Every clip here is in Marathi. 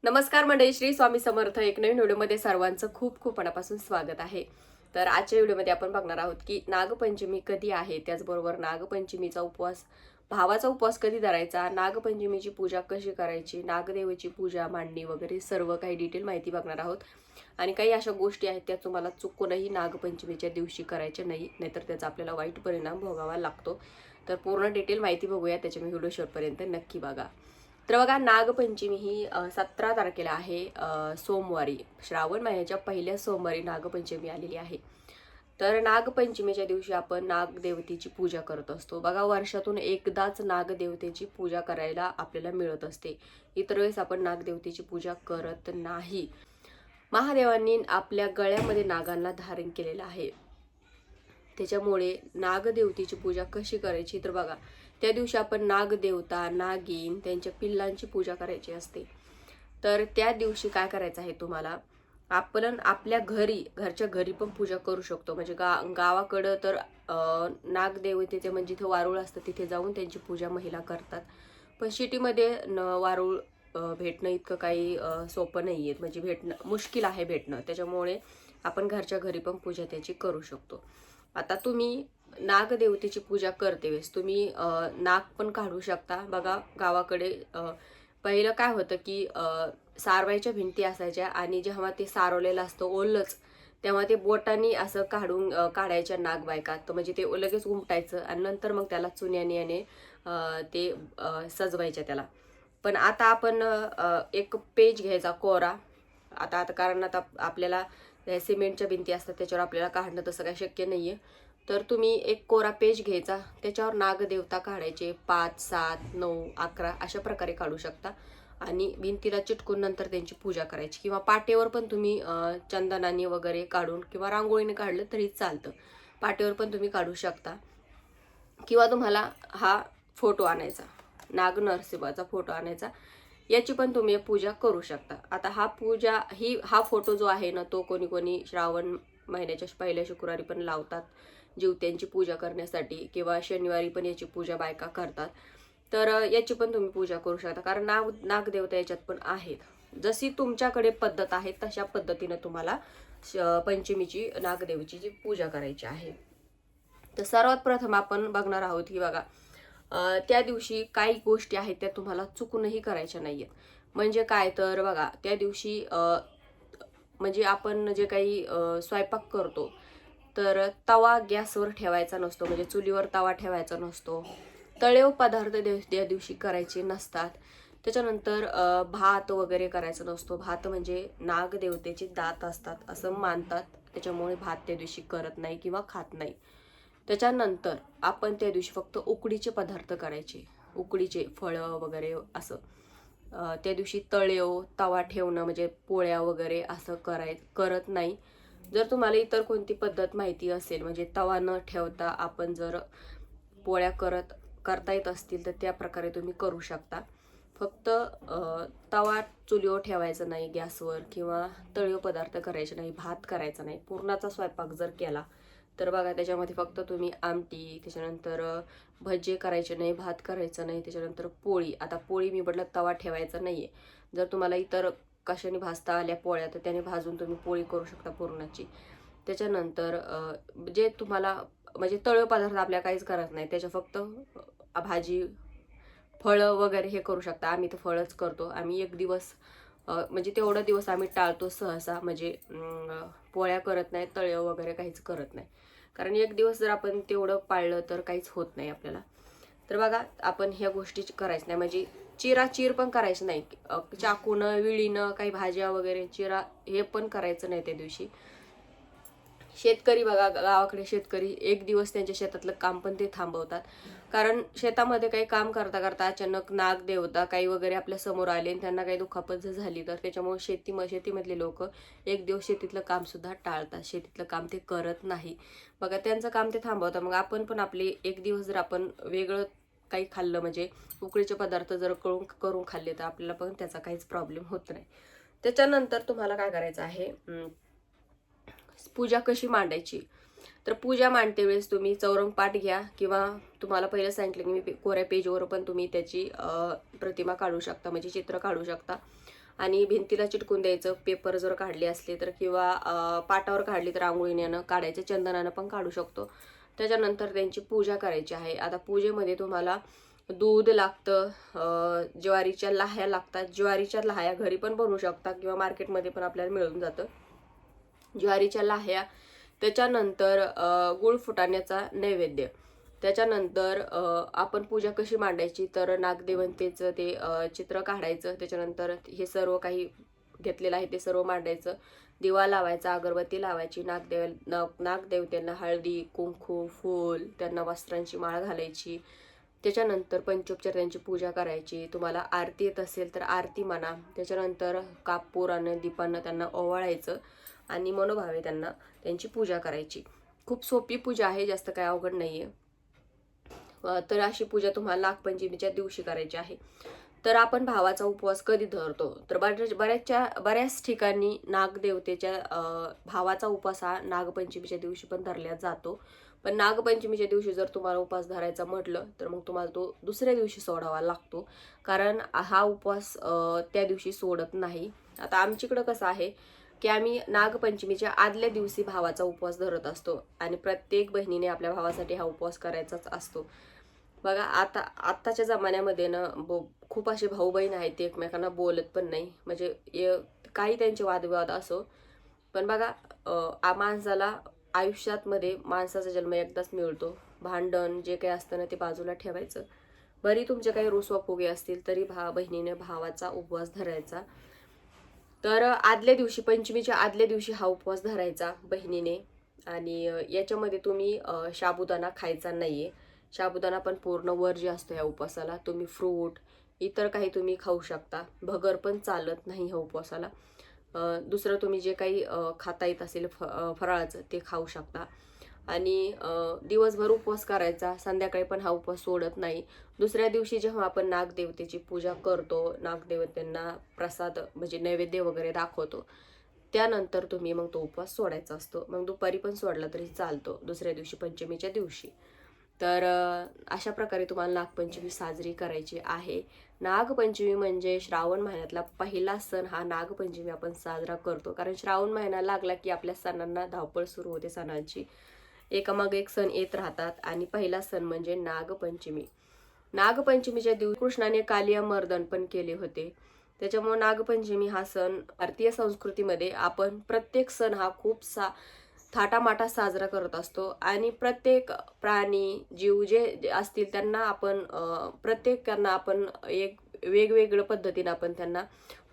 नमस्कार मंडळी, श्री स्वामी समर्थ. एक नवीन व्हिडिओमध्ये सर्वांचं खूप खूप मनापासून स्वागत आहे. तर आजच्या व्हिडिओमध्ये आपण बघणार आहोत की नागपंचमी कधी आहे, त्याचबरोबर नागपंचमीचा उपवास, भावाचा उपवास कधी धरायचा, नागपंचमीची पूजा कशी करायची, नागदेवाची पूजा मांडणी वगैरे सर्व काही डिटेल माहिती बघणार आहोत. आणि काही अशा गोष्टी आहेत त्या तुम्हाला चुकूनही नागपंचमीच्या दिवशी करायच्या नाही, नाहीतर त्याचा आपल्याला वाईट परिणाम भोगावा लागतो. तर पूर्ण डिटेल माहिती बघूया, त्याच्यामुळे व्हिडिओ शेवटपर्यंत नक्की बघा. तर बघा, नागपंचमी ही 17 तारखेला आहे, सोमवारी, श्रावण महिन्याच्या पहिल्या सोमवारी नागपंचमी आलेली आहे. तर नागपंचमीच्या दिवशी आपण नागदेवतेची पूजा करत असतो. बघा, वर्षातून एकदाच नागदेवतेची पूजा करायला आपल्याला मिळत असते. इतर वेळेस आपण नागदेवतेची पूजा करत नाही. महादेवांनी आपल्या गळ्यामध्ये नागांना धारण केलेलं आहे. त्याच्यामुळे नागदेवतेची पूजा कशी करायची, तर बघा, त्या दिवशी आपण नागदेवता, नागिन, त्यांच्या पिल्लांची पूजा करायची असते. तर त्या दिवशी काय करायचं आहे तुम्हाला, आपण आपल्या घरच्या घरी पण पूजा करू शकतो. म्हणजे गावाकडं तर नागदेवतेचे म्हणजे जिथे वारुळ असतं तिथे जाऊन त्यांची पूजा महिला करतात. पण सिटीमध्ये वारुळ भेटणं इतकं काही सोपं नाही आहे. म्हणजे भेटणं मुश्किल आहे भेटणं. त्याच्यामुळे आपण घरच्या घरी पण पूजा त्याची करू शकतो. आता तुम्ही नागदेवतेची पूजा करते वेळेस तुम्ही नाग पण काढू शकता. बघा, गावाकडे पहिलं काय होतं की सारवायच्या भिंती असायच्या आणि जेव्हा ते सारवलेलं असतं ओलच, तेव्हा ते बोटांनी असं काढायच्या नागबायका. तर म्हणजे ते लगेच उमटायचं आणि नंतर मग त्याला चुन्याने याने ते सजवायच्या त्याला. पण आता आपण एक पेज घ्यायचा कोरा. आता आता कारण आता आपल्याला सिमेंटच्या भिंती असतात, त्याच्यावर आपल्याला काढणं तसं काही शक्य नाहीये. तर तुम्ही एक कोरा पेज घ्यायचा, त्याच्यावर नागदेवता काढायचे 5, 7, 9, 11 अशा प्रकारे काढू शकता. आणि भिंतीला चिटकून नंतर त्यांची पूजा करायची. किंवा पाटेवर पण तुम्ही चंदनाने वगैरे काढून किंवा रांगोळीने काढलं तरी चालतं. पाटेवर पण तुम्ही काढू शकता. किंवा तुम्हाला हा फोटो आणायचा, नाग नरसिंहाचा फोटो आणायचा, याची पण तुम्ही पूजा करू शकता. आता हा फोटो जो आहे ना, तो कोणी कोणी श्रावण महिन्याच्या पहिल्या शुक्रवारी पण लावतात जीवत्यांची पूजा करण्यासाठी, किंवा शनिवारी पण याची पूजा बायका करतात. तर याची पण तुम्ही पूजा करू शकता, कारण नागदेवता याच्यात पण आहेत. जशी तुमच्याकडे पद्धत आहे तशा पद्धतीने तुम्हाला पंचमीची नागदेवीची जी पूजा करायची आहे. तर सर्वात प्रथम आपण बघणार आहोत की बघा, त्या दिवशी काही गोष्टी आहेत त्या तुम्हाला चुकूनही करायच्या नाहीयेत. म्हणजे काय, तर बघा, त्या दिवशी म्हणजे आपण जे काही स्वयंपाक करतो, तर तवा गॅसवर ठेवायचा नसतो. म्हणजे चुलीवर तवा ठेवायचा नसतो. तळेव पदार्थ त्या दिवशी करायचे नसतात. त्याच्यानंतर भात वगैरे करायचा नसतो. भात म्हणजे नागदेवतेचे दात असतात असं मानतात, त्याच्यामुळे भात त्या दिवशी करत नाही किंवा खात नाही. त्याच्यानंतर आपण त्या दिवशी फक्त उकडीचे पदार्थ करायचे, उकडीचे फळं वगैरे असं. त्या दिवशी तळेव तवा ठेवणं म्हणजे पोळ्या वगैरे असं करत नाही. जर तुम्हाला इतर कोणती पद्धत माहिती असेल, म्हणजे तवा न ठेवता आपण जर पोळ्या करता येत असतील तर त्या प्रकारे तुम्ही करू शकता. फक्त तवा चुलीवर ठेवायचा नाही गॅसवर, किंवा तळीव पदार्थ करायचे नाही, भात करायचा नाही. पुरणाचा स्वयंपाक जर केला तर बघा, त्याच्यामध्ये फक्त तुम्ही आमटी, त्याच्यानंतर भजे करायचे नाही, भात करायचं नाही, त्याच्यानंतर पोळी. आता पोळी मी म्हटलं तवा ठेवायचा नाहीये. जर तुम्हाला इतर कशाने भाजता आल्या पोळ्या तर त्याने भाजून तुम्ही पोळी करू शकता पुरणाची. त्याच्यानंतर जे तुम्हाला म्हणजे तळीव पदार्थ आपल्या काहीच करत नाही, त्याच्या फक्त भाजी, फळं वगैरे हे करू शकता. आम्ही तर फळच करतो. आम्ही एक दिवस म्हणजे तेवढा दिवस आम्ही टाळतो सहसा. म्हणजे पोळ्या करत नाही, तळेव वगैरे काहीच करत नाही. कारण एक दिवस जर आपण तेवढं पाळलं तर काहीच होत नाही आपल्याला. तर बघा, आपण ह्या गोष्टी करायचं नाही. म्हणजे चिर पण करायचं नाही. चाकूनं, विळीनं काही भाज्या वगैरे चिरा हे पण करायचं नाही त्या दिवशी. शेतकरी बघा, गावाकडे शेतकरी एक दिवस त्यांच्या शेतातलं काम पण ते थांबवतात. कारण शेतामध्ये काही काम करता करता अचानक नाग देवता काही वगैरे आपल्या समोर आले आणि त्यांना काही दुखापत झाली, तर त्याच्यामुळे शेतीमधले लोक एक दिवस शेतीतलं काम सुद्धा टाळतात. शेतीतलं काम ते करत नाही. बघा, त्यांचं काम ते थांबवतात. मग आपण पण आपले एक दिवस जर आपण वेगळं काही खाल्लं, म्हणजे उकडीचे पदार्थ जर करून खाल्ले, तर आपल्याला पण त्याचा काहीच प्रॉब्लेम होत नाही. त्याच्यानंतर तुम्हाला काय करायचं आहे, पूजा कशी मांडायची. तर पूजा मांडते वेळेस तुम्ही चौरंग पाट घ्या, किंवा तुम्हाला पहिलं सांगितलं की मी कोऱ्या पेजवर पण तुम्ही त्याची प्रतिमा काढू शकता, म्हणजे चित्र काढू शकता. आणि भिंतीला चिटकून द्यायचं. पेपर जर काढले असले तर किंवा पाटावर काढली तर आंघोळीने काढायचं, चंदनानं पण काढू शकतो. त्याच्यानंतर त्यांची पूजा करायची आहे. आता पूजेमध्ये तुम्हाला दूध लागतं, ज्वारीच्या लाह्या लागतात. ज्वारीच्या लाह्या घरी पण बनवू शकता किंवा मार्केटमध्ये पण आपल्याला मिळून जातं ज्वारीच्या लाह्या. त्याच्यानंतर गुळ फुटाण्याचा नैवेद्य. त्याच्यानंतर आपण पूजा कशी मांडायची तर नागदेवतेचं ते चित्र काढायचं. त्याच्यानंतर हे सर्व काही घेतलेलं आहे ते सर्व मांडायचं. दिवा लावायचा, अगरबत्ती लावायची, नागदेवतेंना हळदी कुंकू फूल, त्यांना वस्त्रांची माळ घालायची. त्याच्यानंतर पंचोपचार त्यांची पूजा करायची. तुम्हाला आरती येत असेल तर आरती म्हणा. त्याच्यानंतर कापूरानं दीपानं त्यांना ओवाळायचं आणि मनोभावे त्यांना त्यांची पूजा करायची. खूप सोपी पूजा आहे, जास्त काही अवघड नाहीये. तर अशी पूजा तुम्हाला नागपंचमीच्या दिवशी करायची आहे. तर आपण भावाचा उपवास कधी धरतो तर बऱ्याच ठिकाणी नागदेवतेच्या भावाचा उपवास हा नागपंचमीच्या दिवशी पण धरला जातो. पण नागपंचमीच्या दिवशी जर तुम्हाला उपवास धरायचा म्हटलं तर मग तुम्हाला तो दुसऱ्या दिवशी सोडावा लागतो, कारण हा उपवास त्या दिवशी सोडत नाही. आता आमच्याकडं कसं आहे की आम्ही नागपंचमीच्या आदल्या दिवशी भावाचा उपवास धरत असतो आणि प्रत्येक बहिणीने आपल्या भावासाठी हा उपवास करायचाच असतो. बघा आत्ताच्या जमान्यामध्ये ना खूप असे भाऊ बहीण आहेत ते एकमेकांना बोलत पण नाही, म्हणजे काही त्यांचे वादविवाद असो. पण बघा माणसाला आयुष्यात मध्ये माणसाचा जन्म एकदाच मिळतो. भांडण जे काही असतं ना ते बाजूला ठेवायचं. बरी तुमचे काही रुसवा फुगे असतील तरी बहिणीने भावाचा उपवास धरायचा. तर आदल्या दिवशी पंचमीच्या आदल्या दिवशी हा उपवास धरायचा बहिणीने. आणि याच्यामध्ये तुम्ही साबुदाणा खायचा नाहीये. साबुदाणा पण पूर्ण वर्ज्य असतो या उपवासाला. तुम्ही फ्रूट इतर काही तुम्ही खाऊ शकता. भगर पण चालत नाही ह्या उपवासाला. दुसरं तुम्ही जे काही खाता येत असेल फराळाचं ते खाऊ शकता. आणि दिवसभर उपवास करायचा, संध्याकाळी पण हा उपवास सोडत नाही. दुसऱ्या दिवशी जेव्हा आपण नागदेवतेची पूजा करतो, नागदेवतेंना प्रसाद म्हणजे नैवेद्य वगैरे दाखवतो, त्यानंतर तुम्ही मग तो उपवास सोडायचा असतो. मग दुपारी पण सोडला तरी चालतो दुसऱ्या दिवशी पंचमीच्या दिवशी. तर अशा प्रकारे तुम्हाला नागपंचमी साजरी करायची आहे. नागपंचमी म्हणजे श्रावण महिन्यातला पहिला सण हा नागपंचमी आपण साजरा करतो, कारण श्रावण महिना लागला की आपल्या सणांना धावपळ सुरू होते. सणांची एकामाग एक सण येत राहतात आणि पहिला सण म्हणजे नागपंचमी. नागपंचमीच्या दिवशी कृष्णाने कालिया मर्दन पण केले होते. त्याच्यामुळे नागपंचमी हा सण भारतीय संस्कृतीमध्ये आपण प्रत्येक सण हा खूप थाटामाटा साजरा करत असतो. आणि प्रत्येक प्राणी जीव जे असतील त्यांना आपण प्रत्येकांना आपण एक वेगवेगळ्या पद्धतीने आपण त्यांना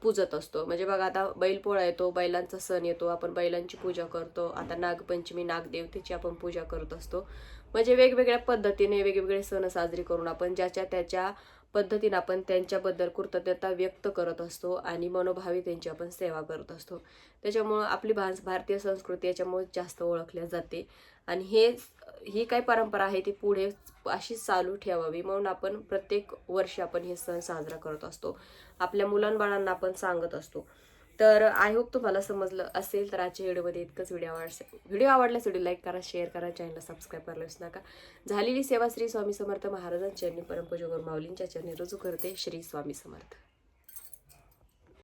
पूजत असतो. म्हणजे बघा आता बैलपोळा येतो, बैलांचा सण येतो, आपण बैलांची पूजा करतो. आता नागपंचमी नागदेवतेची आपण पूजा करत असतो. म्हणजे वेगवेगळ्या पद्धतीने वेगवेगळे सण साजरे करून आपण ज्याच्या त्याच्या पद्धतीने आपण त्यांच्याबद्दल कृतज्ञता व्यक्त करत असतो आणि मनोभावे त्यांची आपण सेवा करत असतो. त्याच्यामुळं आपली भारतीय संस्कृती याच्यामुळे जास्त ओळखल्या जाते. आणि ही काही परंपरा आहे ती पुढे अशीच चालू ठेवावी म्हणून आपण प्रत्येक वर्षी आपण हे सण साजरा करत असतो. आपल्या मुलांबाळांना आपण सांगत असतो. तर आय होप तुम्हाला समजलं असेल. तर आजच्या व्हिडिओमध्ये इतकंच. व्हिडिओ आवडल्यास व्हिडिओ लाईक करा, शेअर करा, चॅनलला सबस्क्राईब करायला विसरू नका. झालेली सेवा श्री स्वामी समर्थ महाराजांच्या चरणी परमपूज्य गुरुमाऊलींच्या चरणी रुजू करते. श्री स्वामी समर्थ.